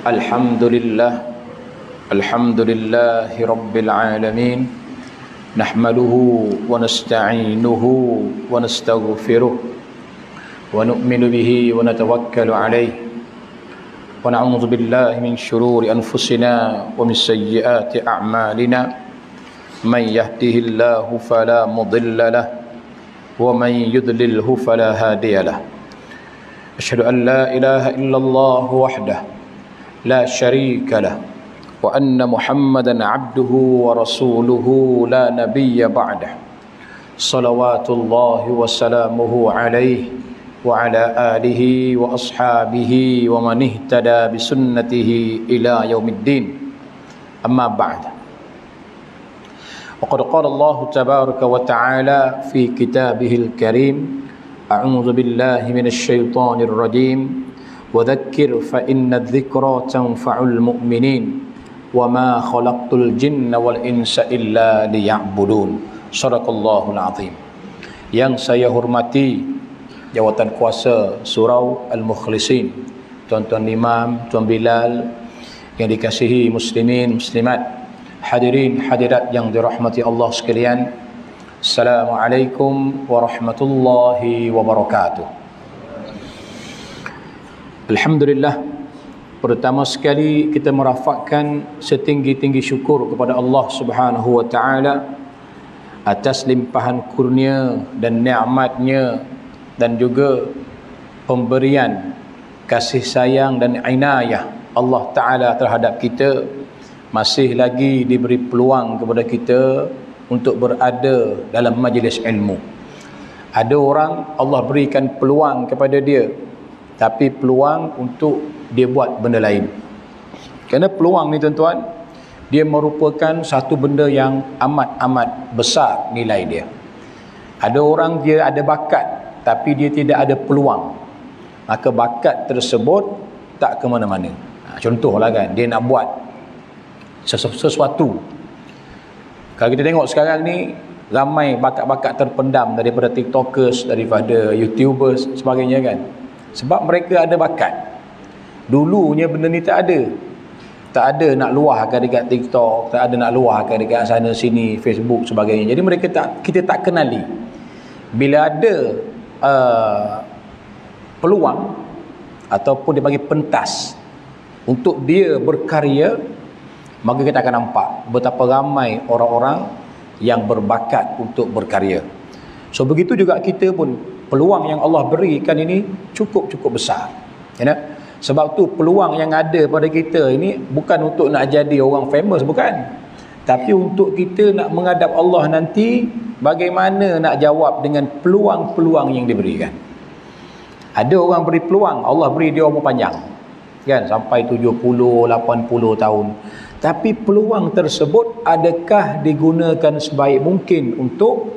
Alhamdulillah Alhamdulillahi Rabbil Alamin Nahmaduhu wa nasta'inuhu wa nastaghfiruh wa nu'minu bihi wa natawakkalu alayh wa na'udzu billahi min shururi anfusina wa min sayyiati a'malina man yahdihillahu fala mudilla lahu wa man yudlilhu fala hadiya lahu asyhadu an la ilaha illallah wahdahu la syarika lahu wa anna Muhammadan abduhu wa rasuluhu la nabiyya ba'dah salawatullahi wa salamuhu alaihi wa ala alihi wa ashabihi wa man ihtada bi sunnatihi ila yaumiddin amma ba'd wa qad qala Allah tabaraka wa ta'ala fi kitabihil karim a'udzu billahi minasy syaithanir rajim وذكر فإن الذكرى تنفع المؤمنين وما خلقت الجن والإنس إلا ليعبدون صدق الله العظيم. Yang saya hormati jawatan kuasa Surau Al-Mukhlisin, Tuan-tuan Imam, Tuan Bilal, yang dikasihi muslimin, muslimat, hadirin hadirat yang dirahmati Allah sekalian. Assalamualaikum warahmatullahi wabarakatuh. Alhamdulillah, pertama sekali kita merafakkan setinggi-tinggi syukur kepada Allah Subhanahu wa taala atas limpahan kurnia dan nikmatnya dan juga pemberian kasih sayang dan inayah Allah taala terhadap kita. Masih lagi diberi peluang kepada kita untuk berada dalam majlis ilmu. Ada orang Allah berikan peluang kepada dia, tapi peluang untuk dia buat benda lain. Kerana peluang ni tuan-tuan, dia merupakan satu benda yang amat-amat besar nilai dia. Ada orang dia ada bakat, tapi dia tidak ada peluang, maka bakat tersebut tak ke mana-mana. Contohlah kan, dia nak buat sesuatu. Kalau kita tengok sekarang ni, ramai bakat-bakat terpendam daripada TikTokers, daripada YouTubers sebagainya kan. Sebab mereka ada bakat. Dulunya benda ni tak ada. Tak ada nak luahkan dekat TikTok, tak ada nak luahkan dekat sana sini, Facebook sebagainya. Jadi kita tak kenali. Bila ada peluang ataupun dia bagi pentas untuk dia berkarya, maka kita akan nampak betapa ramai orang-orang yang berbakat untuk berkarya. So begitu juga kita pun, peluang yang Allah berikan ini cukup besar. Ya, sebab tu peluang yang ada pada kita ini bukan untuk nak jadi orang famous, bukan. Tapi untuk kita nak menghadap Allah nanti, bagaimana nak jawab dengan peluang-peluang yang diberikan. Ada orang beri peluang, Allah beri dia umur panjang, kan, sampai 70, 80 tahun. Tapi peluang tersebut adakah digunakan sebaik mungkin untuk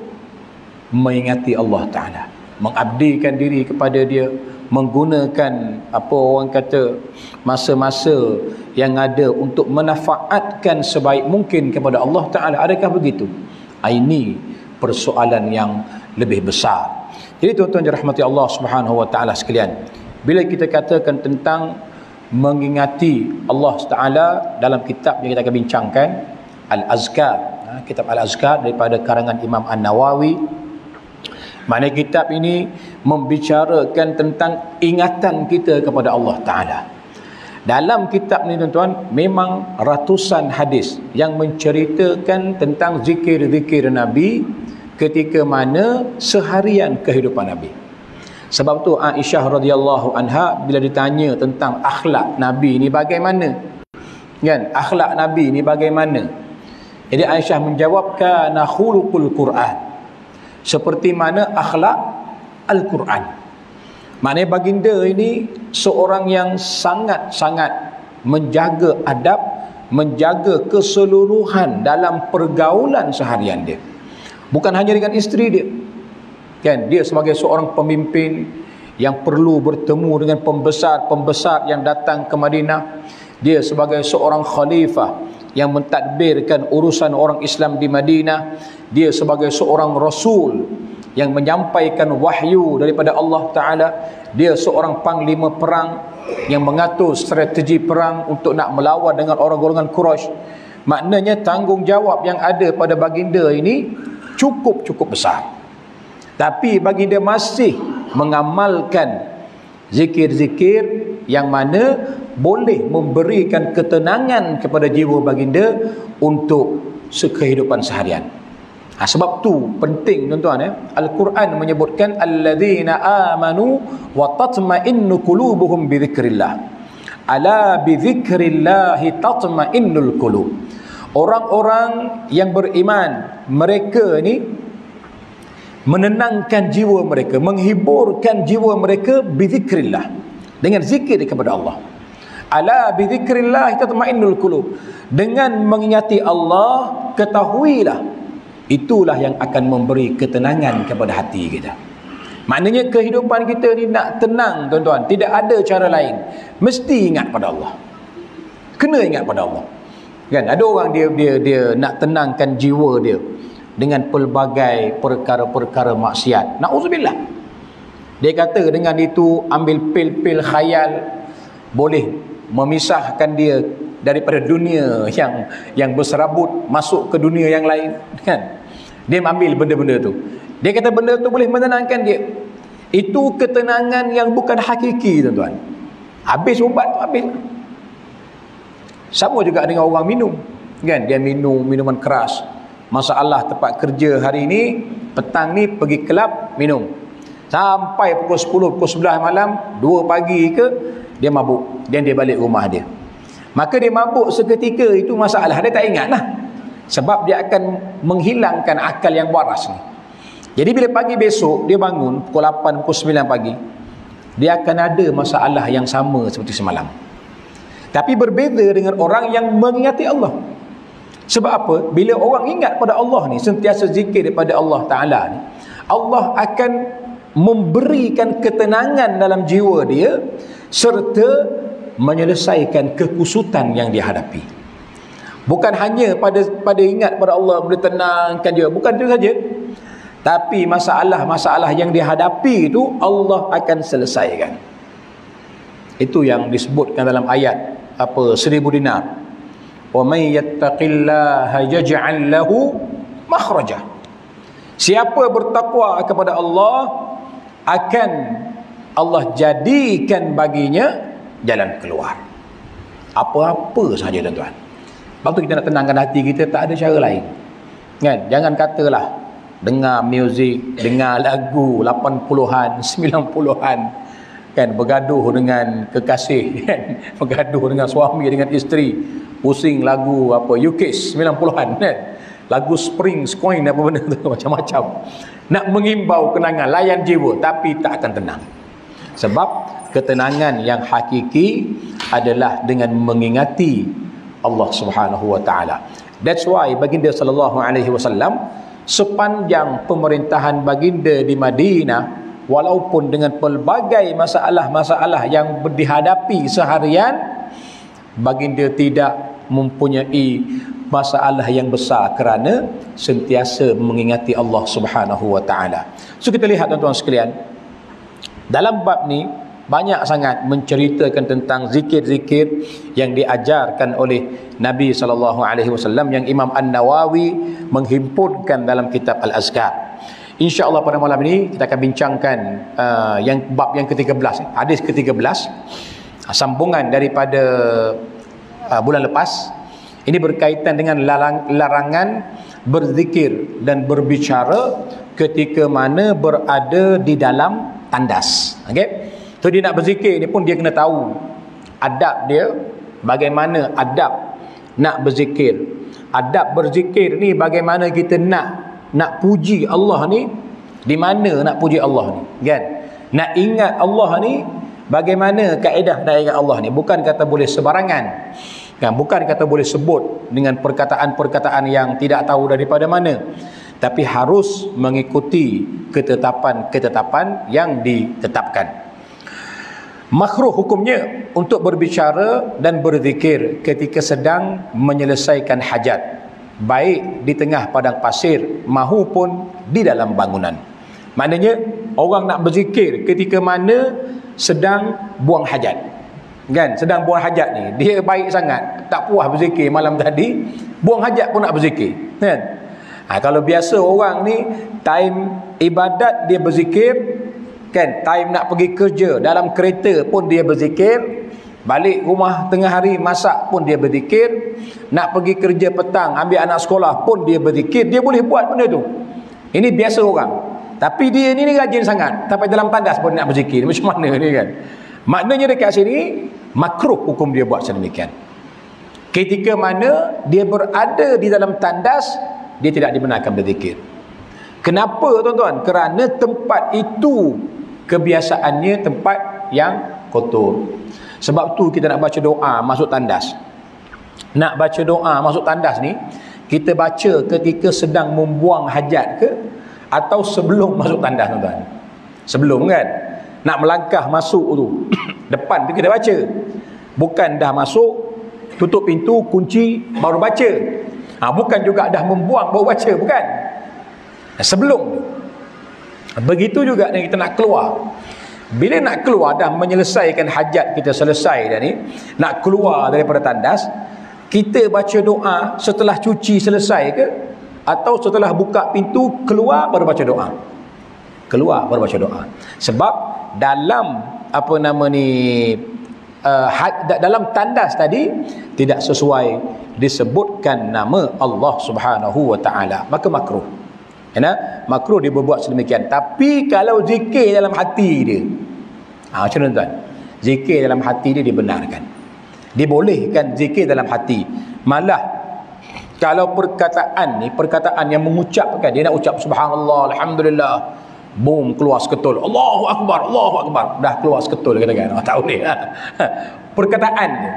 mengingati Allah Ta'ala, mengabdikan diri kepada dia, menggunakan apa orang kata masa-masa yang ada untuk menafaatkan sebaik mungkin kepada Allah Ta'ala? Adakah begitu? Ini persoalan yang lebih besar. Jadi tuan-tuan dirahmati Allah Subhanahu wa taala sekalian, bila kita katakan tentang mengingati Allah Ta'ala, dalam kitab yang kita akan bincangkan, Al-Azkar, kitab Al-Azkar daripada karangan Imam An-Nawawi. Mana kitab ini membicarakan tentang ingatan kita kepada Allah Ta'ala. Dalam kitab ni tuan-tuan, memang ratusan hadis yang menceritakan tentang zikir-zikir Nabi ketika mana seharian kehidupan Nabi. Sebab tu Aisyah radhiyallahu anha bila ditanya tentang akhlak Nabi ni bagaimana, kan, akhlak Nabi ni bagaimana, jadi Aisyah menjawab, kana khuluqul Quran, seperti mana akhlak Al-Quran. Maknanya baginda ini seorang yang sangat-sangat menjaga adab, menjaga keseluruhan dalam pergaulan seharian dia. Bukan hanya dengan isteri dia, kan, dia sebagai seorang pemimpin yang perlu bertemu dengan pembesar-pembesar yang datang ke Madinah. Dia sebagai seorang khalifah yang mentadbirkan urusan orang Islam di Madinah. Dia sebagai seorang rasul yang menyampaikan wahyu daripada Allah Ta'ala. dia seorang panglima perang yang mengatur strategi perang untuk nak melawan dengan orang golongan Quraisy. Maknanya tanggungjawab yang ada pada baginda ini cukup besar. Tapi baginda masih mengamalkan zikir-zikir yang mana boleh memberikan ketenangan kepada jiwa baginda untuk kehidupan seharian. Sebab tu penting tuan-tuan, Al-Quran menyebutkan alladzina amanu wa tatma'innu qulubuhum bi dzikrillah. Ala bi dzikrillah tatma'innul qulub. Orang-orang yang beriman, mereka ni menenangkan jiwa mereka, menghiburkan jiwa mereka bi dzikrillah, dengan zikir kepada Allah. Ala bi dzikrillah tatma'innul qulub. Dengan mengingati Allah, ketahuilah itulah yang akan memberi ketenangan kepada hati kita. Maknanya kehidupan kita ni nak tenang tuan-tuan, tidak ada cara lain, mesti ingat pada Allah. Kena ingat pada Allah. Kan ada orang dia nak tenangkan jiwa dia dengan pelbagai perkara-perkara maksiat. Nauzubillah. Dia kata dengan itu ambil pil-pil khayal boleh memisahkan dia daripada dunia yang berserabut masuk ke dunia yang lain, kan? Dia ambil benda-benda tu. Dia kata benda tu boleh menenangkan dia. Itu ketenangan yang bukan hakiki, tuan-tuan. Habis ubat tu habis. Sama juga dengan orang minum, kan? Dia minum minuman keras. Masalah tempat kerja hari ni, petang ni pergi kelab minum. Sampai pukul 10, pukul 11 malam, 2 pagi ke, dia mabuk. Dan dia balik rumah dia. Maka dia mabuk seketika itu masalah. Dia tak ingat lah. Sebab dia akan menghilangkan akal yang waras ni. Jadi bila pagi besok dia bangun pukul 8, pukul 9 pagi, dia akan ada masalah yang sama seperti semalam. Tapi berbeza dengan orang yang mengingati Allah. Sebab apa? Bila orang ingat pada Allah ni, sentiasa zikir daripada Allah Ta'ala ni, Allah akan memberikan ketenangan dalam jiwa dia serta menyelesaikan kekusutan yang dihadapi. Bukan hanya pada ingat pada Allah boleh tenangkan dia, bukan itu saja. Tapi masalah-masalah yang dihadapi itu Allah akan selesaikan. Itu yang disebutkan dalam ayat 1000 dinar. Wa may yattaqillaha yaj'al lahu makhraja. Siapa bertakwa kepada Allah, akan Allah jadikan baginya jalan keluar. Apa-apa saja, tuan-tuan. Sebab tu kita nak tenangkan hati kita, tak ada cara lain. Kan? Jangan katalah dengar muzik, dengar lagu 80-an, 90-an, kan, bergaduh dengan kekasih, kan? Bergaduh dengan suami, dengan isteri, pusing lagu UKIS 90-an, kan? Lagu Spring, Coin, apa benda tu, macam-macam. Nak mengimbau kenangan, layan jiwa, tapi tak akan tenang. Sebab ketenangan yang hakiki adalah dengan mengingati Allah Subhanahu wa taala. That's why baginda sallallahu alaihi wasallam sepanjang pemerintahan baginda di Madinah, walaupun dengan pelbagai masalah-masalah yang dihadapi seharian, baginda tidak mempunyai masalah yang besar kerana sentiasa mengingati Allah Subhanahu wa taala. So kita lihat tuan-tuan sekalian, dalam bab ni banyak sangat menceritakan tentang zikir-zikir yang diajarkan oleh Nabi SAW, yang Imam An-Nawawi menghimpunkan dalam kitab Al-Azkar. InsyaAllah pada malam ini kita akan bincangkan yang bab yang ke-13, hadis ke-13, sambungan daripada bulan lepas. Ini berkaitan dengan larangan berzikir dan berbicara ketika mana berada di dalam tandas. Okey. So dia nak berzikir ni pun dia kena tahu adab dia, bagaimana adab nak berzikir. Adab berzikir ni bagaimana kita nak puji Allah ni, di mana nak puji Allah ni, kan? Nak ingat Allah ni, bagaimana kaedah nak ingat Allah ni. Bukan kata boleh sebarangan, kan? Bukan kata boleh sebut dengan perkataan-perkataan yang tidak tahu daripada mana, tapi harus mengikuti ketetapan-ketetapan yang ditetapkan. Makruh hukumnya untuk berbicara dan berzikir ketika sedang menyelesaikan hajat, baik di tengah padang pasir maupun di dalam bangunan. Maknanya orang nak berzikir ketika mana sedang buang hajat. Kan, sedang buang hajat ni, dia baik sangat, tak puas berzikir malam tadi, buang hajat pun nak berzikir, kan? Kalau biasa orang ni time ibadat dia berzikir, kan, time nak pergi kerja dalam kereta pun dia berzikir, balik rumah tengah hari masak pun dia berzikir, nak pergi kerja petang ambil anak sekolah pun dia berzikir, dia boleh buat benda tu. Ini biasa orang. Tapi dia ni rajin sangat, sampai dalam tandas pun nak berzikir. Macam mana ni, kan? Maknanya dekat sini makruh hukum dia buat sedemikian. Ketika mana dia berada di dalam tandas, dia tidak dibenarkan berzikir. Kenapa, tuan-tuan? Kerana tempat itu kebiasaannya tempat yang kotor. Sebab tu kita nak baca doa masuk tandas. Nak baca doa masuk tandas ni, kita baca ketika sedang membuang hajat ke, atau sebelum masuk tandas, tuan-tuan? Sebelum, kan? Nak melangkah masuk tu, depan tu kita baca. Bukan dah masuk, tutup pintu, kunci, baru baca. Bukan juga dah membuang baru baca, bukan. Sebelum. Begitu juga dengan kita nak keluar. Bila nak keluar, dah menyelesaikan hajat kita selesai dah ni, nak keluar daripada tandas, kita baca doa setelah cuci selesai ke, atau setelah buka pintu keluar baru baca doa? Keluar baru baca doa. Sebab dalam dalam tandas tadi tidak sesuai disebutkan nama Allah Subhanahu wa taala, maka makruh. Makruh dia berbuat sedemikian. Tapi kalau zikir dalam hati dia, macam mana, tuan? Zikir dalam hati dia dibenarkan, dibolehkan zikir dalam hati. Malah kalau perkataan ni, perkataan yang mengucapkan, dia nak ucap subhanallah, alhamdulillah, boom, keluar seketul, Allahu Akbar, Allahu Akbar, dah keluar seketul, katakan. Tak boleh. Perkataan dia.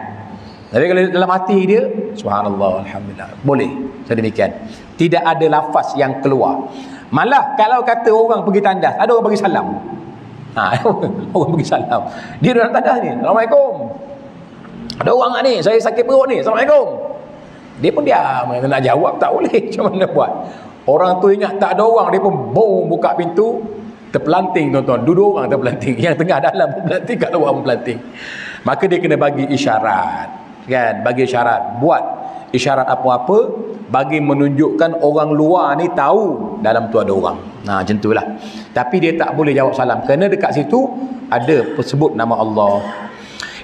Tapi kalau dalam hati dia, subhanallah, alhamdulillah, boleh sedemikian. Tidak ada lafaz yang keluar. Malah kalau kata orang pergi tandas, ada orang bagi salam. Orang bagi salam, dia dalam tandas ni, assalamualaikum, ada orang ni, saya sakit perut ni, assalamualaikum. Dia pun diam, nak jawab tak boleh. Macam mana buat? Orang tu ingat tak ada orang, dia pun boom, buka pintu, terpelanting, tuan-tuan. Dua orang terpelanting, yang tengah dalam terpelanting, kat luar terpelanting. Maka dia kena bagi isyarat, kan? Bagi isyarat, buat isyarat apa-apa bagi menunjukkan orang luar ni tahu dalam tu ada orang. Macam itulah. Tapi dia tak boleh jawab salam, kerana dekat situ ada sebut nama Allah.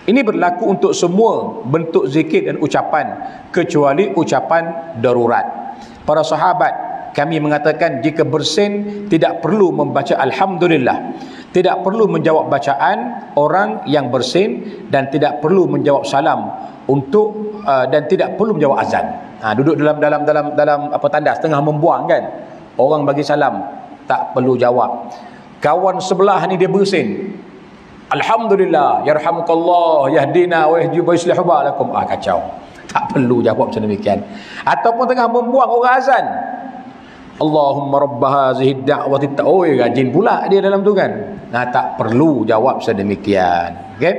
Ini berlaku untuk semua bentuk zikir dan ucapan, kecuali ucapan darurat. Para sahabat kami mengatakan, jika bersin tidak perlu membaca alhamdulillah, tidak perlu menjawab bacaan orang yang bersin, dan tidak perlu menjawab salam untuk dan tidak perlu menjawab azan. Duduk dalam tandas tengah membuang, kan, orang bagi salam, tak perlu jawab. Kawan sebelah ni dia bersin, alhamdulillah, yarhamukallah, yahdina wa yuslihu balakum, kacau. Tak perlu jawab macam demikian. Ataupun tengah membuang orang azan, Allahumma rabba hazihi da'wati, rajin pula dia dalam tu, kan. Tak perlu jawab sedemikian. Okey.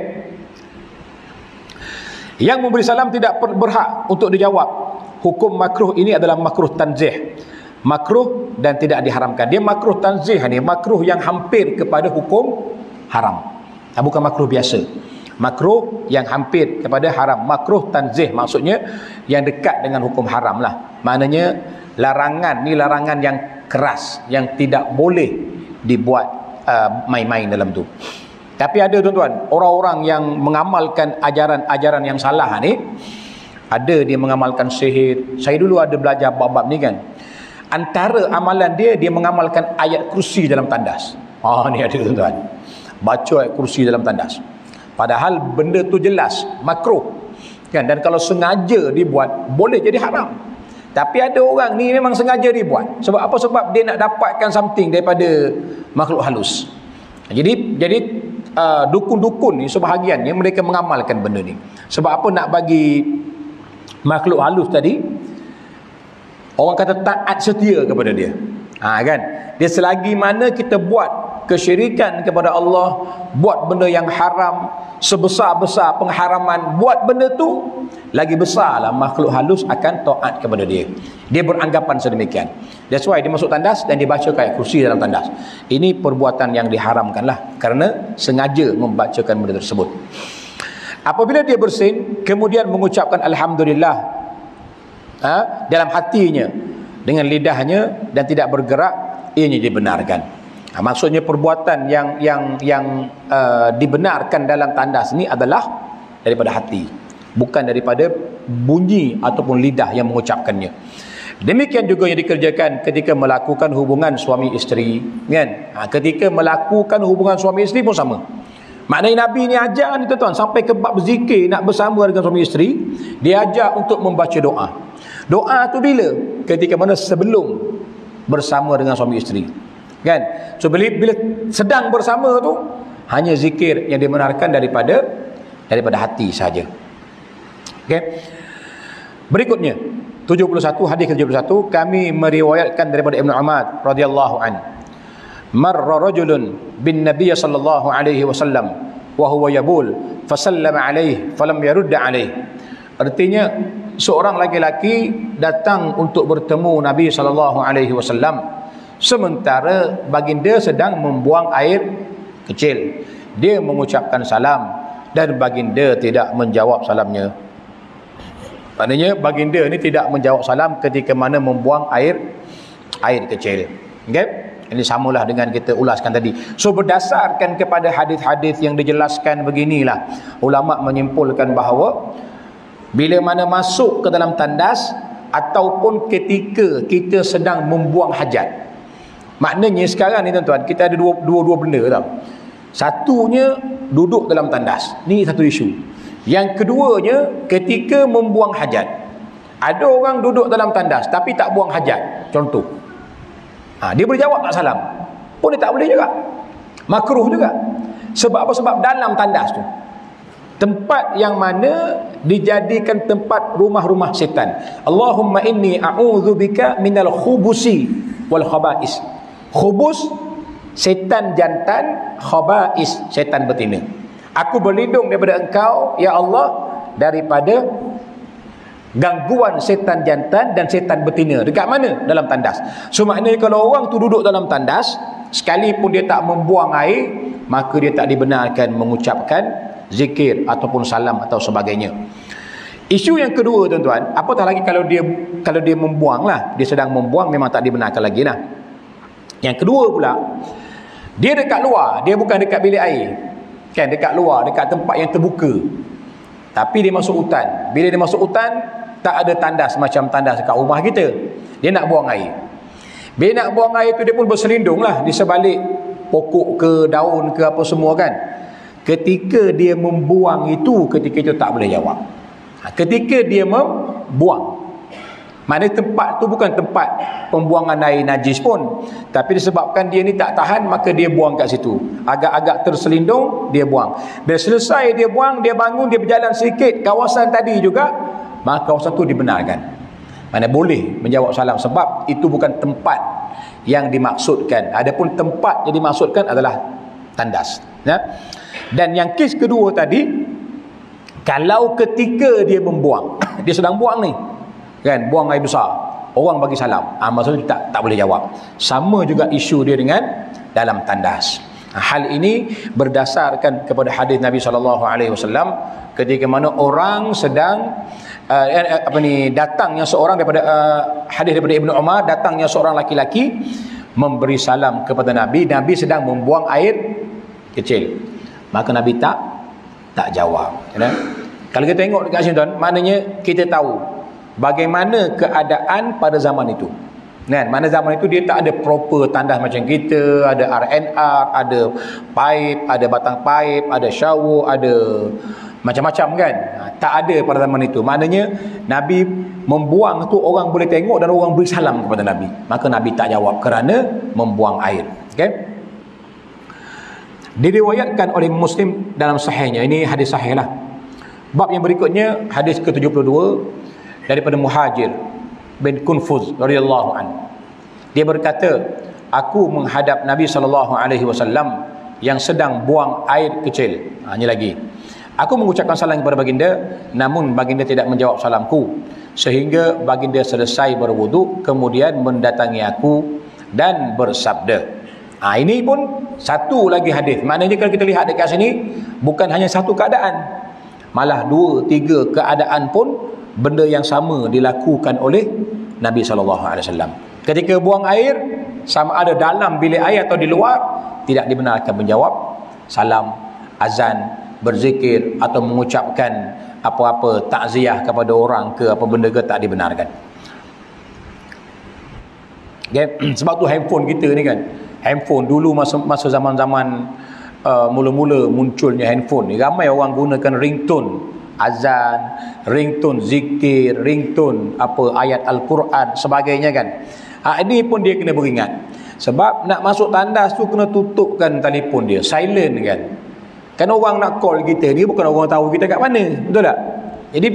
Yang memberi salam tidak berhak untuk dijawab. Hukum makruh ini adalah makruh tanzih. Makruh dan tidak diharamkan. Dia makruh tanzih ni, makruh yang hampir kepada hukum haram. Bukan makruh biasa. Makruh yang hampir kepada haram. Makruh tanzih maksudnya yang dekat dengan hukum haram lah. Maknanya larangan ni, larangan yang keras, yang tidak boleh dibuat main-main dalam tu. Tapi ada, tuan-tuan, orang-orang yang mengamalkan ajaran-ajaran yang salah ni. Ada dia mengamalkan sihir. Saya dulu ada belajar bab-bab ni, kan. Antara amalan dia mengamalkan ayat kursi dalam tandas. Ni ada, tuan-tuan, baca ayat kursi dalam tandas. Padahal benda tu jelas makruh, kan. Dan kalau sengaja dibuat, boleh jadi haram. Tapi ada orang ni memang sengaja dibuat. Sebab apa? Sebab dia nak dapatkan something daripada makhluk halus. Jadi dukun-dukun ni sebahagiannya mereka mengamalkan benda ni. Sebab apa? Nak bagi makhluk halus tadi, orang kata, taat setia kepada dia. Kan? Dia selagi mana kita buat kesyirikan kepada Allah, buat benda yang haram, sebesar-besar pengharaman buat benda tu, lagi besarlah makhluk halus akan taat kepada dia. Dia beranggapan sedemikian. That's why dia masuk tandas dan dia baca ayat kursi dalam tandas. Ini perbuatan yang diharamkanlah kerana sengaja membacakan benda tersebut. Apabila dia bersin, kemudian mengucapkan Alhamdulillah dalam hatinya dengan lidahnya dan tidak bergerak, ianya dibenarkan. Maksudnya perbuatan yang dibenarkan dalam tandas ini adalah daripada hati, bukan daripada bunyi ataupun lidah yang mengucapkannya. Demikian juga yang dikerjakan ketika melakukan hubungan suami isteri, kan? Ketika melakukan hubungan suami isteri pun sama. Maknanya Nabi ni ajar ni tuan-tuan, sampai ke bab zikir nak bersama dengan suami isteri, dia ajar untuk membaca doa. Doa tu bila? Ketika mana sebelum bersama dengan suami isteri, kan? So bila sedang bersama tu, hanya zikir yang dibenarkan daripada hati saja. Okey. Berikutnya 71, hadis ke-71, kami meriwayatkan daripada Ibnu Umar radhiyallahu an. Marra rajulun bin Nabiy sallallahu alaihi wasallam wa huwa yabul fasallama alaihi falam yurd alaihi. Artinya seorang laki-laki datang untuk bertemu Nabi sallallahu alaihi wasallam sementara baginda sedang membuang air kecil. Dia mengucapkan salam dan baginda tidak menjawab salamnya. Maknanya baginda ni tidak menjawab salam ketika mana membuang air kecil. Okey? Ini samalah dengan kita ulaskan tadi. So berdasarkan kepada hadis-hadis yang dijelaskan beginilah, ulama menyimpulkan bahawa bila mana masuk ke dalam tandas ataupun ketika kita sedang membuang hajat. Maknanya sekarang ni tuan-tuan, kita ada dua benda tau. Satunya duduk dalam tandas. Ni satu isu. Yang keduanya ketika membuang hajat. Ada orang duduk dalam tandas tapi tak buang hajat. Contoh. Dia boleh jawab tak salam, pun dia tak boleh juga. Makruh juga. Sebab apa? Sebab dalam tandas tu tempat yang mana dijadikan tempat rumah-rumah setan. Allahumma inni a'udzubika minal khubusi wal khaba'is. Khubus setan jantan, khaba'is setan betina. Aku berlindung daripada engkau ya Allah daripada gangguan setan jantan dan setan betina. Dekat mana? Dalam tandas. So maknanya kalau orang tu duduk dalam tandas, sekalipun dia tak membuang air, maka dia tak dibenarkan mengucapkan zikir ataupun salam atau sebagainya. Isu yang kedua tuan-tuan, apatah lagi kalau dia membuang lah, dia sedang membuang, memang tak dibenarkan lagi lah. Yang kedua pula, dia dekat luar, dia bukan dekat bilik air, kan, dekat luar, dekat tempat yang terbuka, tapi dia masuk hutan. Bila dia masuk hutan, tak ada tandas macam tandas dekat rumah kita. Dia nak buang air. Bila nak buang air tu, dia pun berselindung lah di sebalik pokok ke daun ke apa semua, kan. Ketika dia membuang itu, ketika itu tak boleh jawab. Ketika dia membuang, maknanya tempat tu bukan tempat pembuangan air najis pun, tapi disebabkan dia ni tak tahan, maka dia buang kat situ. Agak-agak terselindung, dia buang. Bila selesai dia buang, dia bangun, dia berjalan sedikit kawasan tadi juga, maka kawasan tu dibenarkan. Mana boleh menjawab salam, sebab itu bukan tempat yang dimaksudkan. Adapun tempat yang dimaksudkan adalah tandas, ya? Dan yang kes kedua tadi, kalau ketika dia membuang, dia sedang buang ni, kan, buang air besar, orang bagi salam, maksudnya tak boleh jawab. Sama juga isu dia dengan dalam tandas. Hal ini berdasarkan kepada hadis Nabi SAW ketika mana orang sedang datangnya seorang daripada hadis daripada Ibnu Umar, datangnya seorang laki-laki memberi salam kepada Nabi. Nabi sedang membuang air kecil, maka Nabi tak jawab, ya? Kalau kita tengok dekat sini tuan, maknanya kita tahu bagaimana keadaan pada zaman itu, kan? Mana zaman itu dia tak ada proper tandas macam kita, ada RNR, ada pipe, ada batang pipe, ada shower, ada macam-macam, kan. Tak ada pada zaman itu. Maknanya Nabi membuang tu orang boleh tengok dan orang beri salam kepada Nabi, maka Nabi tak jawab kerana membuang air. Okay? Diriwayatkan oleh Muslim dalam sahihnya. Ini hadis sahih lah. Bab yang berikutnya, hadis ke-72 daripada Muhajir bin Kunfuz radhiyallahu anhu. Dia berkata, aku menghadap Nabi SAW yang sedang buang air kecil. Ini lagi. Aku mengucapkan salam kepada baginda, namun baginda tidak menjawab salamku, sehingga baginda selesai berwuduk, kemudian mendatangi aku dan bersabda. Ini pun satu lagi hadis. Maknanya kalau kita lihat dekat sini, bukan hanya satu keadaan, malah 2, 3 keadaan pun benda yang sama dilakukan oleh Nabi SAW. Ketika buang air, sama ada dalam bilik air atau di luar, tidak dibenarkan menjawab salam, azan, berzikir atau mengucapkan apa-apa takziah kepada orang ke apa benda ke, tak dibenarkan. Okay? Sebab tu handphone kita ni kan, handphone dulu masa zaman-zaman mula-mula munculnya handphone ni, ramai orang gunakan ringtone azan, ringtone zikir, ringtone apa ayat Al-Quran sebagainya kan. Ini pun dia kena beringat, sebab nak masuk tandas tu kena tutupkan telefon dia, silent kan. Kan orang nak call kita ni bukan orang tahu kita kat mana, betul tak? Jadi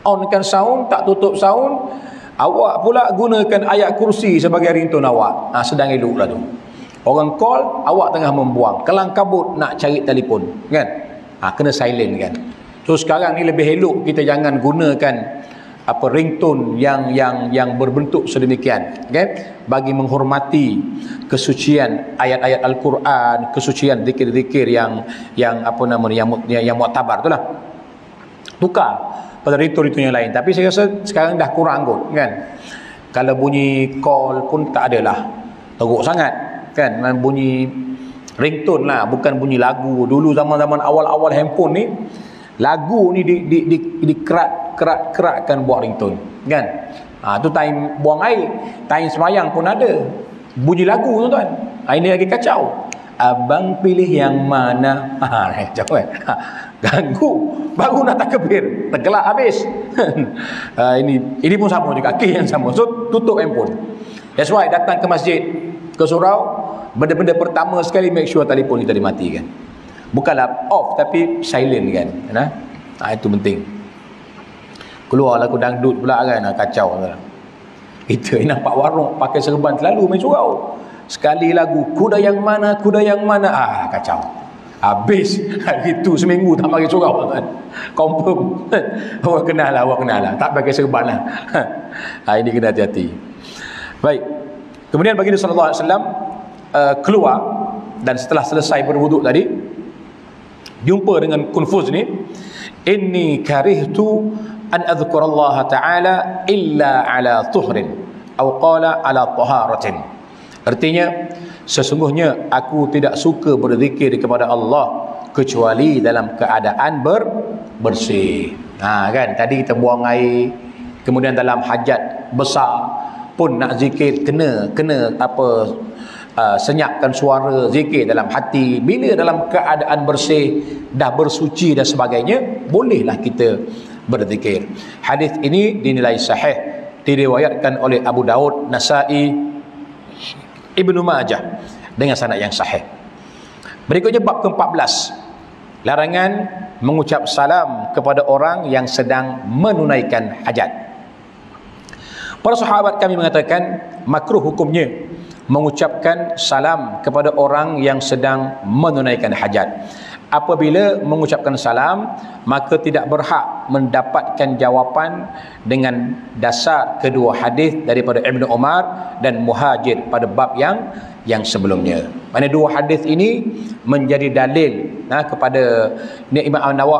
onkan sound, tak tutup sound, awak pula gunakan ayat kursi sebagai ringtone awak. Sedang elok lah tu. Orang call, awak tengah membuang, kelang kabut nak cari telefon kan. Kena silent kan. So sekarang ni lebih elok kita jangan gunakan apa ringtone yang berbentuk sedemikian, okay? Bagi menghormati kesucian ayat-ayat Al-Quran, kesucian zikir-zikir yang apa namanya yang muktabar itulah. Tukar pada ringtone yang lain. Tapi saya rasa sekarang dah kurang kot kan. Kalau bunyi call pun tak adalah teruk sangat kan, bunyi ringtone lah, bukan bunyi lagu. Dulu zaman-zaman awal-awal handphone ni, lagu ni dikerak-kerakkan buat ringtone kan. Tu time buang air, time semayang pun ada bunyi lagu tu tuan. Ini lagi kacau. Abang pilih yang mana? Kacau kan. Ganggu baru nak takbir, tergelak habis. Ini pun sama juga, kes yang sama. So tutup handphone. That's why datang ke masjid, ke surau, benda-benda pertama sekali make sure telefon kita dimatikan. Bukanlah off tapi silent kan. Itu penting. Keluar lagu dangdut pula kan, kacau kan. Kita nampak warung pakai serban selalu main surau. Sekali lagu kuda yang mana, kacau. Habis hari itu seminggu tak pakai surau kan. Confirm. Awak kenal lah. Tak pakai serban lah. Ini kena hati-hati. Baik. Kemudian baginda sallallahu alaihi wasallam keluar, dan setelah selesai berwuduk tadi, jumpa dengan Kunfuz ni. Inni karihtu an adhkurallaha ta'ala illa ala tuhrin atau qala ala taharatin. Artinya, sesungguhnya aku tidak suka berzikir kepada Allah kecuali dalam keadaan bersih. Kan tadi kita buang air, kemudian dalam hajat besar pun nak zikir, kena apa, senyapkan suara zikir dalam hati. Bila dalam keadaan bersih, dah bersuci dan sebagainya, bolehlah kita berzikir. Hadis ini dinilai sahih, diriwayatkan oleh Abu Daud, Nasai, Ibnu Majah dengan sanad yang sahih. Berikutnya bab ke-14, larangan mengucap salam kepada orang yang sedang menunaikan hajat. Para sahabat kami mengatakan makruh hukumnya mengucapkan salam kepada orang yang sedang menunaikan hajat. Apabila mengucapkan salam, maka tidak berhak mendapatkan jawapan dengan dasar kedua hadis daripada Ibnu Umar dan Muhajir pada bab yang sebelumnya. Mana dua hadis ini menjadi dalil kepada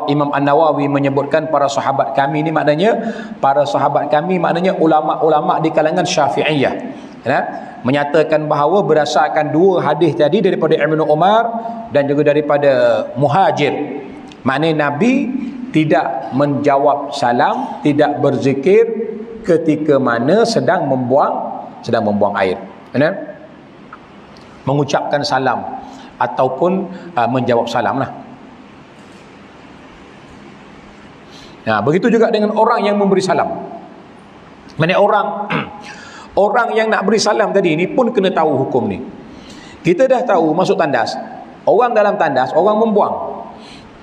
Imam An-Nawawi menyebutkan para sahabat kami ni, maknanya para sahabat kami maknanya ulama-ulama di kalangan Syafi'iyah. Menyatakan bahawa berdasarkan dua hadis tadi daripada Ibnu Umar dan juga daripada Muhajir, maknanya Nabi tidak menjawab salam, tidak berzikir ketika mana sedang membuang air. Mengucapkan salam ataupun menjawab salam lah. Begitu juga dengan orang yang memberi salam. Maknanya orang yang nak beri salam tadi ni pun kena tahu hukum ni. Kita dah tahu masuk tandas, orang dalam tandas, orang membuang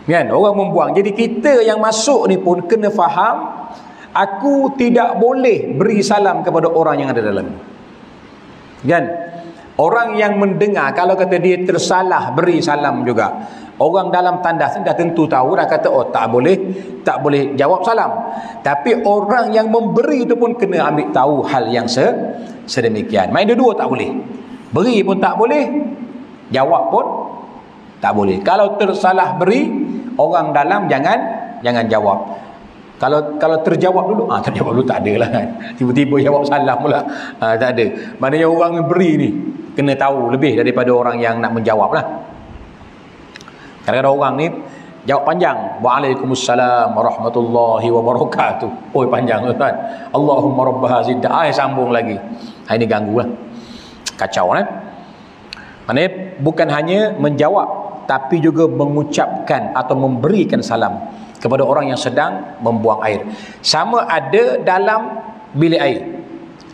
kan, orang membuang. Jadi kita yang masuk ni pun kena faham, aku tidak boleh beri salam kepada orang yang ada dalam kan. Orang yang mendengar, kalau kata dia tersalah beri salam juga, orang dalam tandas ni dah tentu tahu, dah kata oh tak boleh jawab salam. Tapi orang yang memberi itu pun kena ambil tahu hal yang sedemikian. Main dua-dua tak boleh. Beri pun tak boleh, jawab pun tak boleh. Kalau tersalah beri, orang dalam jangan jawab. Kalau terjawab dulu, terjawab dulu tak ada lah kan. Tiba-tiba jawab salam pula, tak ada. Maknanya orang yang beri ni kena tahu lebih daripada orang yang nak menjawab lah. Kadang-kadang orang ni jawab panjang, Waalaikumsalam warahmatullahi wabarakatuh. Oh panjang tuan. Allahumma rabbaha zidda. Sambung lagi. Ini ganggu lah. Kacau kan. Maknanya bukan hanya menjawab, tapi juga mengucapkan atau memberikan salam kepada orang yang sedang membuang air. Sama ada dalam bilik air,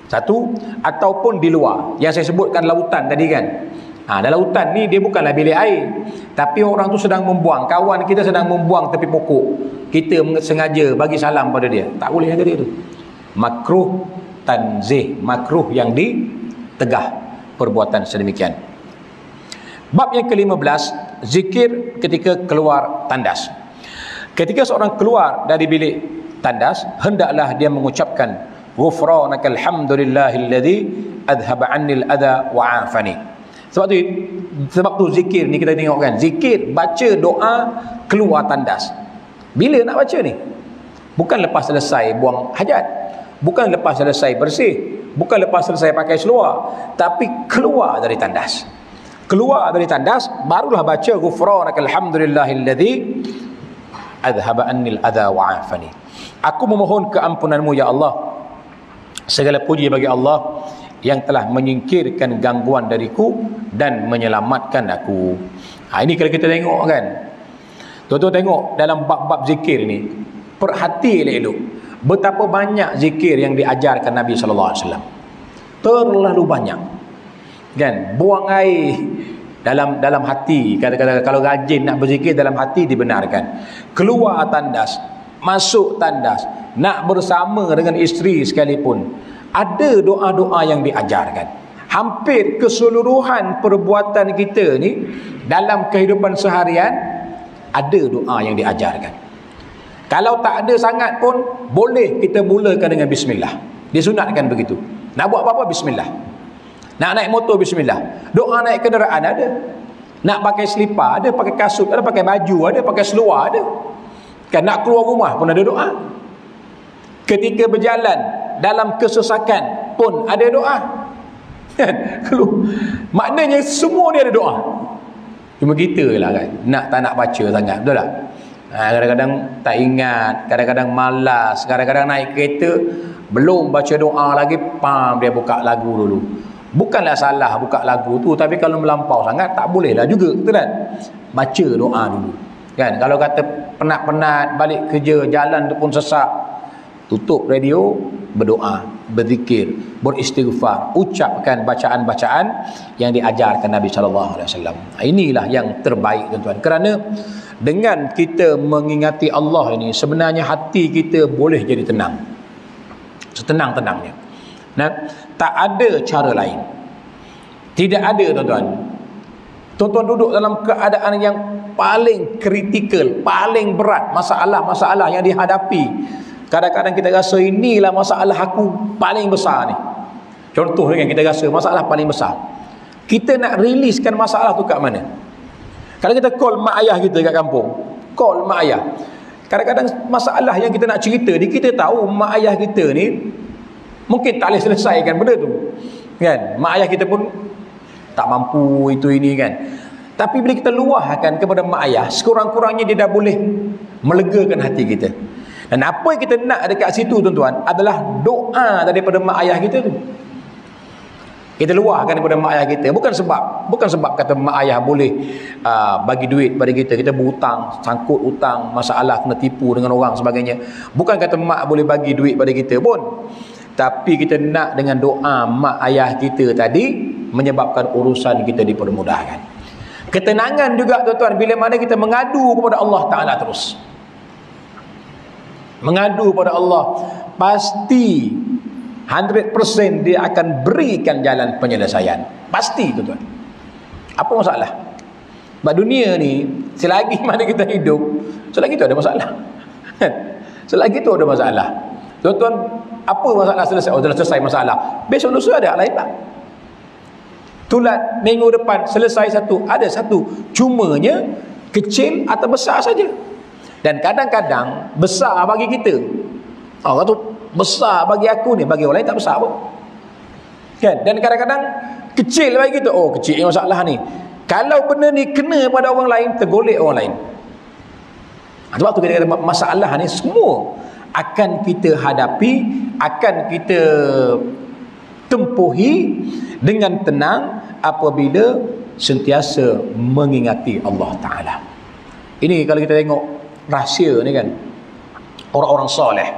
satu, ataupun di luar. Yang saya sebutkan lautan tadi kan. Dalam lautan ni dia bukanlah bilik air, tapi orang tu sedang membuang, kawan kita sedang membuang tepi pokok, kita sengaja bagi salam pada dia. Tak boleh kata dia tu. Makruh tanzih, makruh yang ditegah perbuatan sedemikian. Bab yang ke-15, zikir ketika keluar tandas. Ketika seorang keluar dari bilik tandas, hendaklah dia mengucapkan ghufranakal hamdulillahilladzi adhaba 'annil adha wa 'afani. Sebab tu zikir ni kita tengok kan, zikir baca doa keluar tandas. Bila nak baca ni? Bukan lepas selesai buang hajat, bukan lepas selesai bersih, bukan lepas selesai pakai seluar, tapi keluar dari tandas. Keluar dari tandas barulah baca ghufranakal hamdulillahilladzi adhaba 'annil adha wa 'afani. Aku memohon keampunanmu ya Allah. Segala puji bagi Allah yang telah menyingkirkan gangguan dariku dan menyelamatkan aku. Ini kalau kita tengok kan, tuan-tuan tengok dalam bab-bab zikir ni, perhati elok-elok betapa banyak zikir yang diajarkan Nabi SAW. Terlalu banyak kan. Buang air dalam hati, kata-kata kalau rajin nak berzikir dalam hati dibenarkan. Keluar tandas, masuk tandas, nak bersama dengan isteri sekalipun, ada doa-doa yang diajarkan. Hampir keseluruhan perbuatan kita ni dalam kehidupan seharian ada doa yang diajarkan. Kalau tak ada sangat pun boleh kita mulakan dengan bismillah. Disunatkan begitu. Nak buat apa-apa bismillah. Nak naik motor bismillah. Doa naik kenderaan ada. Nak pakai selipar ada, pakai kasut ada, pakai baju ada, pakai seluar ada. Kan nak keluar rumah pun ada doa. Ketika berjalan dalam kesesakan pun ada doa. Maknanya semua ni ada doa. Cuma kita lah kan tak nak baca sangat, betul tak? Kadang-kadang tak ingat, kadang-kadang malas, kadang-kadang naik kereta belum baca doa lagi, dia buka lagu dulu. Bukanlah salah buka lagu tu, tapi kalau melampau sangat tak boleh lah juga, betul kan? Baca doa dulu kan. Kalau kata penat-penat balik kerja, jalan tu pun sesak, tutup radio, berdoa, berzikir, beristighfar, ucapkan bacaan-bacaan yang diajarkan Nabi SAW. Inilah yang terbaik tuan-tuan. Kerana dengan kita mengingati Allah ini, sebenarnya hati kita boleh jadi tenang, setenang-tenangnya. Tak ada cara lain. Tidak ada tuan-tuan. Tuan-tuan duduk dalam keadaan yang paling kritikal, paling berat, masalah-masalah yang dihadapi. Kadang-kadang kita rasa inilah masalah aku paling besar ni. Contoh kan, kita rasa masalah paling besar. Kita nak riliskan masalah tu kat mana? Kalau kita call mak ayah kita kat kampung, call mak ayah. Kadang-kadang masalah yang kita nak cerita ni, kita tahu mak ayah kita ni mungkin tak boleh selesaikan benda tu kan. Mak ayah kita pun tak mampu itu ini kan. Tapi bila kita luahkan kepada mak ayah, sekurang-kurangnya dia dah boleh melegakan hati kita. Dan apa yang kita nak dekat situ tuan-tuan adalah doa daripada mak ayah kita tu. Kita luahkan kepada mak ayah kita, bukan sebab kata mak ayah boleh bagi duit pada kita, kita berhutang, sangkut hutang, masalah kena tipu dengan orang sebagainya. Bukan kata mak boleh bagi duit pada kita pun, tapi kita nak dengan doa mak ayah kita tadi menyebabkan urusan kita dipermudahkan. Ketenangan juga tuan-tuan bila mana kita mengadu kepada Allah Ta'ala terus. Mengadu kepada Allah, pasti 100% dia akan berikan jalan penyelesaian. Pasti tuan-tuan. Apa masalah? Sebab dunia ni, selagi mana kita hidup, selagi tu ada masalah. Selagi tu ada masalah. Tuan-tuan, apa masalah selesai? Oh, dah selesai masalah. Besok lusa ada lain tak? Tulat minggu depan selesai satu, ada satu. Cumanya kecil atau besar saja. Dan kadang-kadang besar bagi kita. Orang tu besar bagi aku ni, bagi orang lain tak besar pun. Kan? Dan kadang-kadang kecil bagi kita. Oh, kecil masalah ni. Kalau benda ni kena pada orang lain, tergolek orang lain. Sebab tu kita kata masalah ni semua akan kita hadapi, akan kita tempuhi dengan tenang apabila sentiasa mengingati Allah Ta'ala. Ini kalau kita tengok rahsia ni kan, orang-orang soleh,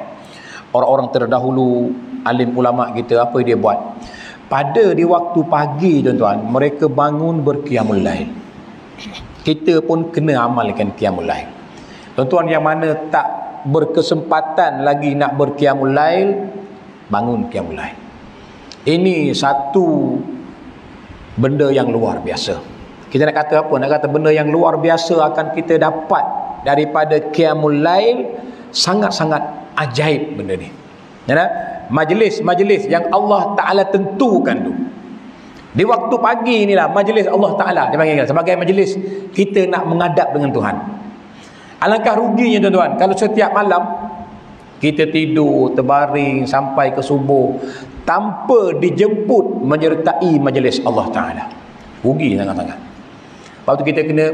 orang-orang terdahulu, alim ulama kita, apa dia buat? Pada di waktu pagi tuan-tuan, mereka bangun berqiyamul lail. Kita pun kena amalkan qiyamul lail. Tuan-tuan yang mana tak berkesempatan lagi nak berqiyamul lail, bangun qiyamul lail. Ini satu benda yang luar biasa. Kita nak kata apa? Nak kata benda yang luar biasa akan kita dapat daripada qiyamul lail. Sangat-sangat ajaib benda ni. Ya, majlis-majlis yang Allah Ta'ala tentukan tu. Di waktu pagi inilah majlis Allah Ta'ala dipanggil sebagai majlis kita nak menghadap dengan Tuhan. Alangkah ruginya tuan-tuan kalau setiap malam kita tidur terbaring sampai ke subuh tanpa dijemput menyertai majlis Allah Ta'ala. Rugi sangat-sangat. Lepas tu kita kena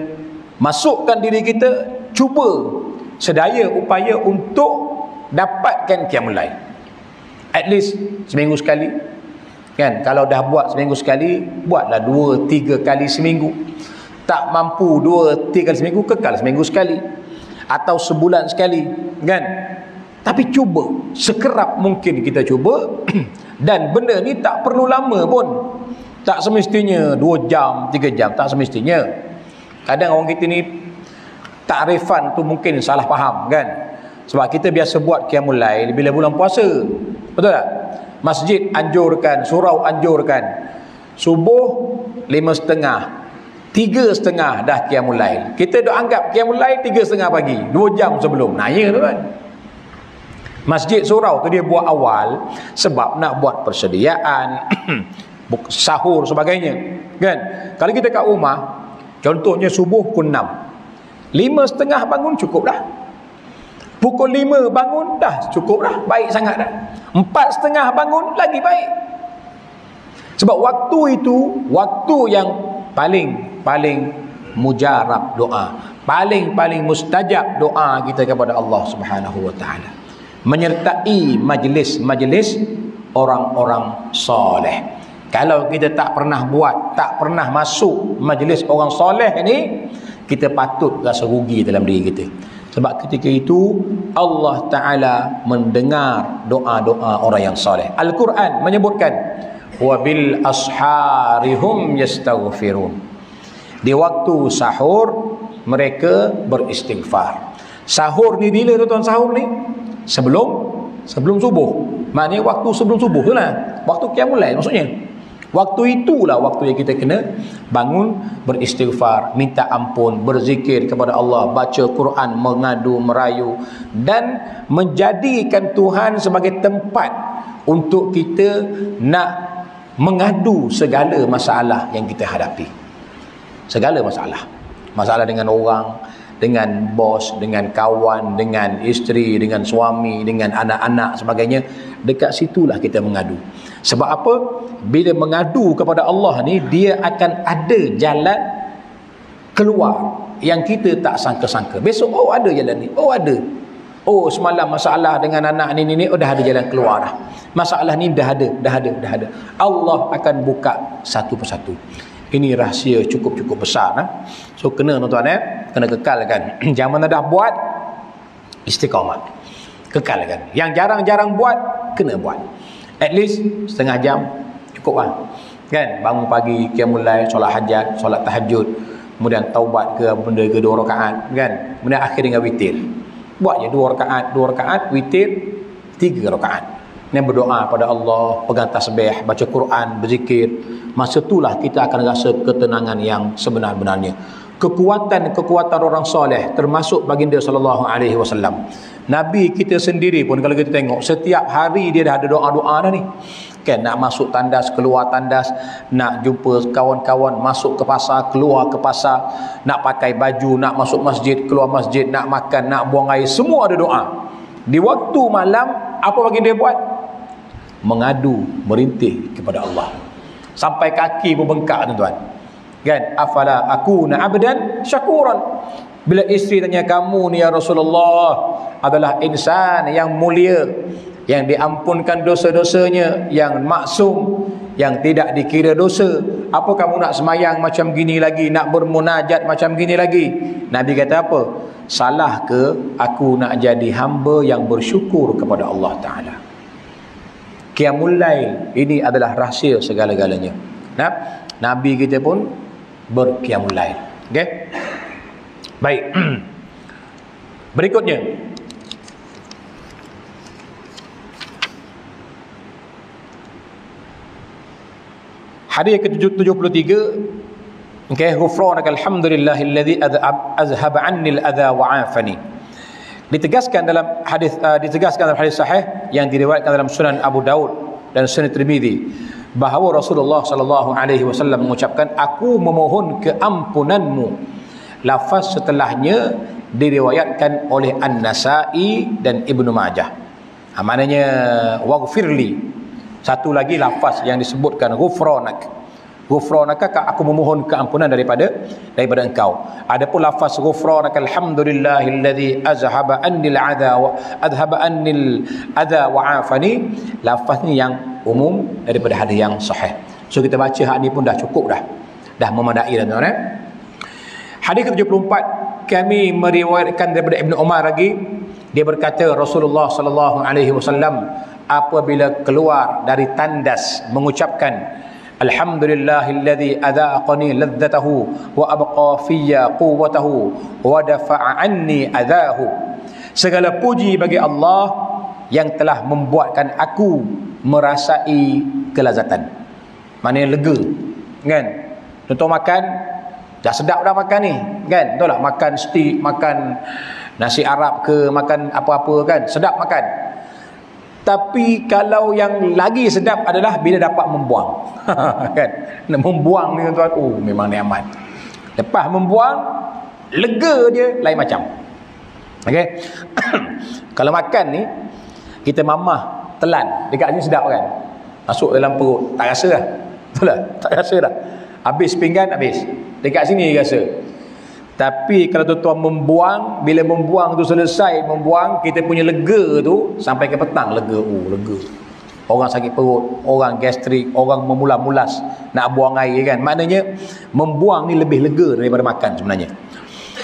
masukkan diri kita, cuba sedaya upaya untuk dapatkan qiyamul lail. At least seminggu sekali. Kan? Kalau dah buat seminggu sekali, buatlah 2-3 kali seminggu. Tak mampu 2-3 kali seminggu, kekal seminggu sekali. Atau sebulan sekali. Kan? Tapi cuba, sekerap mungkin kita cuba. Dan benda ni tak perlu lama pun. Tak semestinya 2 jam, 3 jam. Tak semestinya. Kadang orang kita ni takrifan tu mungkin salah faham kan. Sebab kita biasa buat qiyamul lail bila bulan puasa. Betul tak? Masjid anjurkan, surau anjurkan. Subuh 5.30, 3.30 dah qiyamul lail. Kita dah anggap qiyamul lail 3.30 pagi, 2 jam sebelum. Nah ya tu kan. Masjid surau tu dia buat awal sebab nak buat persediaan sahur sebagainya. Kan? Kalau kita kat rumah, contohnya subuh pukul 6. 5.30 bangun cukup dah. Pukul 5 bangun dah cukup dah. Baik sangat dah. 4.30 bangun lagi baik. Sebab waktu itu waktu yang paling mujarab doa. Paling mustajab doa kita kepada Allah Subhanahu wa taala. Menyertai majlis-majlis orang-orang soleh. Kalau kita tak pernah buat, tak pernah masuk majlis orang soleh ni, kita patut rasa rugi dalam diri kita. Sebab ketika itu Allah Ta'ala mendengar doa-doa orang yang soleh. Al-Quran menyebutkan wabil asharihum yastaghfirun. Di waktu sahur mereka beristighfar. Sahur ni bila tuan-tuan sahur ni? Sebelum subuh. Maknanya waktu sebelum subuh tu lah. Waktu qiyamul lail maksudnya. Waktu itulah waktu yang kita kena bangun beristighfar, minta ampun, berzikir kepada Allah, baca Quran, mengadu, merayu dan menjadikan Tuhan sebagai tempat untuk kita nak mengadu segala masalah yang kita hadapi. Segala masalah. Masalah dengan orang, dengan bos, dengan kawan, dengan isteri, dengan suami, dengan anak-anak sebagainya. Dekat situlah kita mengadu. Sebab apa? Bila mengadu kepada Allah ni, dia akan ada jalan keluar yang kita tak sangka-sangka. Besok, oh ada jalan ni, oh ada. Oh semalam masalah dengan anak ni, oh dah ada jalan keluar dah. Masalah ni dah ada. Allah akan buka satu persatu. Ini rahsia cukup besar. So kena tuan-tuan kena kekalkan. Jangan mana dah buat, istiqamah. Kekalkan. Yang jarang-jarang buat, kena buat. At least setengah jam cukup lah. Kan? Bangun pagi, qiyamul lail, solat hajat, solat tahajud, kemudian taubat ke benda ke 2 rakaat, kan? Kemudian akhir dengan witir. Buat je 2 rakaat, witir 3 rakaat. Ni berdoa pada Allah, pegang tasbih, baca Quran, berzikir. Masa itulah kita akan rasa ketenangan yang sebenar-benarnya. Kekuatan orang soleh termasuk baginda sallallahu alaihi wasallam. Nabi kita sendiri pun kalau kita tengok setiap hari dia dah ada doa-doa dah ni. Kan nak masuk tandas, keluar tandas, nak jumpa kawan-kawan, masuk ke pasar, keluar ke pasar, nak pakai baju, nak masuk masjid, keluar masjid, nak makan, nak buang air, semua ada doa. Di waktu malam apa bagi dia buat? Mengadu, merintih kepada Allah. Sampai kaki pun bengkak tuan-tuan. Kan? Afala akuna abdan syakuran. Bila isteri tanya, kamu ni ya Rasulullah adalah insan yang mulia, yang diampunkan dosa-dosanya, yang maksum, yang tidak dikira dosa. Apa kamu nak semayang macam gini lagi, nak bermunajat macam gini lagi? Nabi kata apa? Salah ke aku nak jadi hamba yang bersyukur kepada Allah Ta'ala? Qiyamul Lail ini adalah rahsia segala-galanya. Nah, Nabi kita pun berqiyamul Lail. Okey? Baik. Berikutnya, hadis ke-73, okey, ghufranaka alhamdulillahilladzi azhaba 'anni al-adha wa 'afani. Ditegaskan dalam hadis sahih yang diriwayatkan dalam Sunan Abu Daud dan Sunan Tirmizi bahawa Rasulullah sallallahu alaihi wasallam mengucapkan, aku memohon keampunanmu. Lafaz setelahnya diriwayatkan oleh An-Nasa'i dan Ibnu Majah. Maknanya waghfirli. Satu lagi lafaz yang disebutkan ghufranak. Ghufranaka, aku memohon keampunan daripada engkau. Adapun lafaz ghufranaka alhamdulillahilladzi azhaba annil adha wa afani, lafaz ni yang umum daripada hadis yang sahih. So kita baca hak ni pun dah cukup dah memadai dah tuan-tuan. Hadis ke-74 kami meriwayatkan daripada Ibnu Umar lagi. Dia berkata Rasulullah sallallahu alaihi wasallam apabila keluar dari tandas mengucapkan alhamdulillahilladzi adaqani ladzatahu wa abqa fiyya quwwatahu wa dafa'a anni adahu. Segala puji bagi Allah yang telah membuatkan aku merasai kelazatan. Maknanya lega, kan? Contoh makan, dah sedap dah makan ni, kan? Betul tak? Makan steak, makan nasi Arab ke, makan apa-apa, kan? Sedap makan. Tapi kalau yang lagi sedap adalah bila dapat membuang. Kan? Membuang ni tuan-tuan, oh memang nikmat. Lepas membuang, lega dia lain macam. Okey. Kalau makan ni kita mamah telan, dekat sini sedap kan? Masuk dalam perut, tak rasa dah. Betul tak? Tak rasa dah. Habis pinggan, habis. Dekat sini rasa. Tapi kalau tuan-tuan membuang, bila membuang tu selesai membuang, kita punya lega tu sampai ke petang lega. Oh, lega. Orang sakit perut, orang gastrik, orang memulas-mulas nak buang air, kan? Maknanya membuang ni lebih lega daripada makan sebenarnya.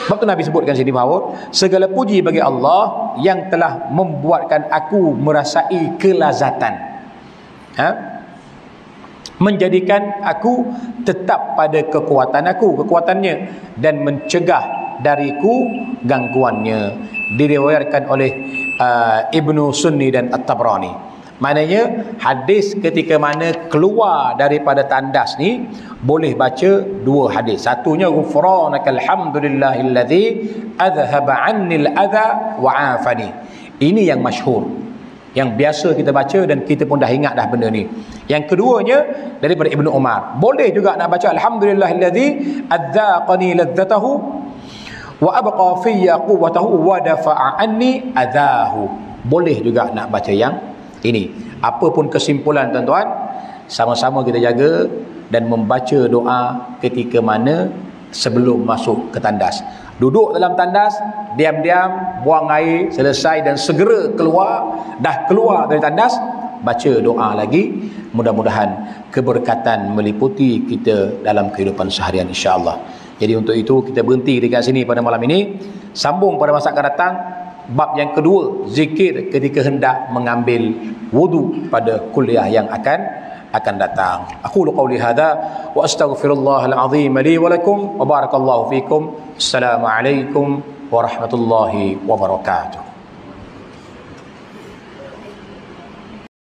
Sebab tu Nabi sebutkan sini bahawa segala puji bagi Allah yang telah membuatkan aku merasai kelazatan. Menjadikan aku tetap pada kekuatannya dan mencegah dariku gangguannya. Diriwayatkan oleh Ibnu Sunni dan At-Tabrani. Maknanya hadis ketika mana keluar daripada tandas ni boleh baca dua hadis. Satunya ghufranakal hamdulillahilladzi azhaba 'annil adha wa 'afani. Ini yang masyhur, yang biasa kita baca dan kita pun dah ingat dah benda ni. Yang keduanya daripada Ibnu Umar. Boleh juga nak baca alhamdulillahilladzi adzaqani ladzatahu wa abqa fiyya quwwatahu wa dafa'a anni adahu. Boleh juga nak baca yang ini. Apapun kesimpulan tuan-tuan, sama-sama kita jaga dan membaca doa ketika mana sebelum masuk ke tandas. Duduk dalam tandas, diam-diam buang air, selesai dan segera keluar. Dah keluar dari tandas, baca doa lagi. Mudah-mudahan keberkatan meliputi kita dalam kehidupan seharian, insya-Allah. Jadi untuk itu kita berhenti dekat sini pada malam ini. Sambung pada masa akan datang bab yang kedua, zikir ketika hendak mengambil wudu pada kuliah yang akan datang. Aku qauli hadza wa astaghfirullahal azim li wa lakum wa barakallahu fikum. Assalamualaikum warahmatullahi wabarakatuh.